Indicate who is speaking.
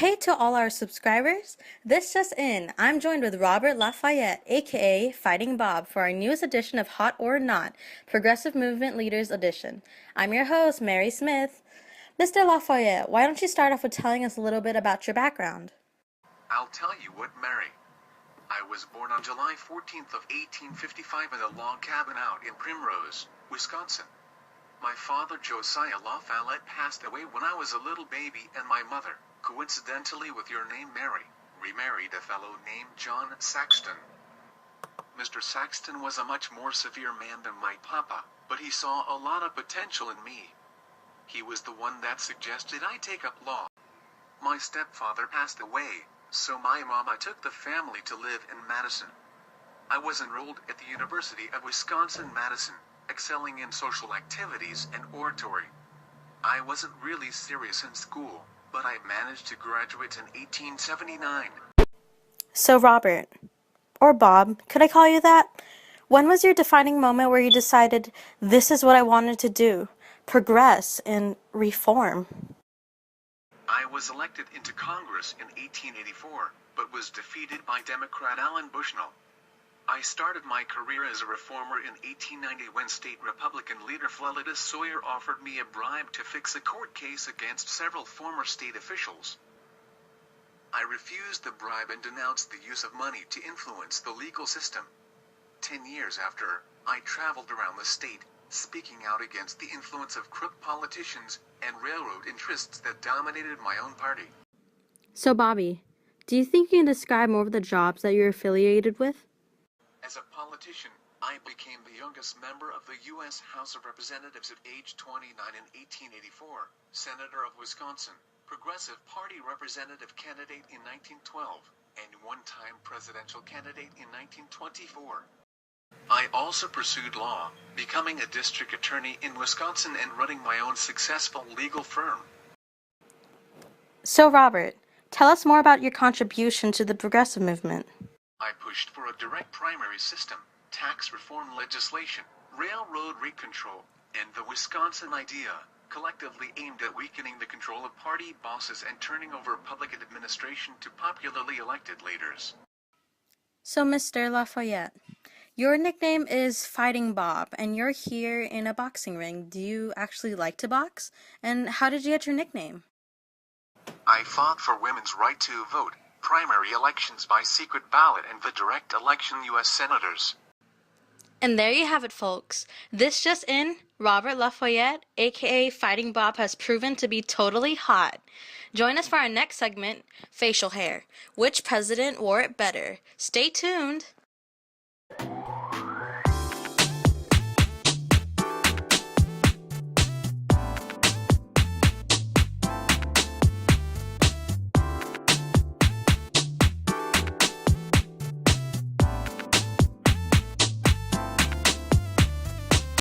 Speaker 1: Hey to all our subscribers, this just in, I'm joined with Robert Lafayette, aka Fighting Bob, for our newest edition of Hot or Not, Progressive Movement Leaders Edition. I'm your host, Mary Smith. Mr. Lafayette, why don't you start off with telling us a little bit about your background?
Speaker 2: I'll tell you what, Mary. I was born on July 14th of 1855 in a log cabin out in Primrose, Wisconsin. My father, Josiah Follette, passed away when I was a little baby, and my mother, coincidentally with your name Mary, remarried a fellow named John Saxton. Mr. Saxton was a much more severe man than my papa, but he saw a lot of potential in me. He was the one that suggested I take up law. My stepfather passed away, so my mama took the family to live in Madison. I was enrolled at the University of Wisconsin-Madison, excelling in social activities and oratory. I wasn't really serious in school, but I managed to graduate in 1879.
Speaker 1: So Robert, or Bob, could I call you that? When was your defining moment where you decided this is what I wanted to do, progress and reform?
Speaker 2: I was elected into Congress in 1884, but was defeated by Democrat Alan Bushnell. I started my career as a reformer in 1890 when state Republican leader Follette Sawyer offered me a bribe to fix a court case against several former state officials. I refused the bribe and denounced the use of money to influence the legal system. 10 years after, I traveled around the state, speaking out against the influence of crook politicians and railroad interests that dominated my own party.
Speaker 1: So Bobby, do you think you can describe more of the jobs that you're affiliated with?
Speaker 2: As a politician, I became the youngest member of the U.S. House of Representatives at age 29 in 1884, Senator of Wisconsin, Progressive Party representative candidate in 1912, and one-time presidential candidate in 1924. I also pursued law, becoming a district attorney in Wisconsin and running my own successful legal firm.
Speaker 1: So Robert, tell us more about your contribution to the progressive movement.
Speaker 2: I pushed for a direct primary system, tax reform legislation, railroad rate control, and the Wisconsin idea, collectively aimed at weakening the control of party bosses and turning over public administration to popularly elected leaders.
Speaker 1: So Mr. Lafayette, your nickname is Fighting Bob, and you're here in a boxing ring. Do you actually like to box? And how did you get your nickname?
Speaker 2: I fought for women's right to vote, primary elections by secret ballot, and the direct election U.S. senators.
Speaker 1: And there you have it, folks. This just in, Robert Lafayette, aka Fighting Bob, has proven to be totally hot. Join us for our next segment, Facial Hair. Which president wore it better? Stay tuned.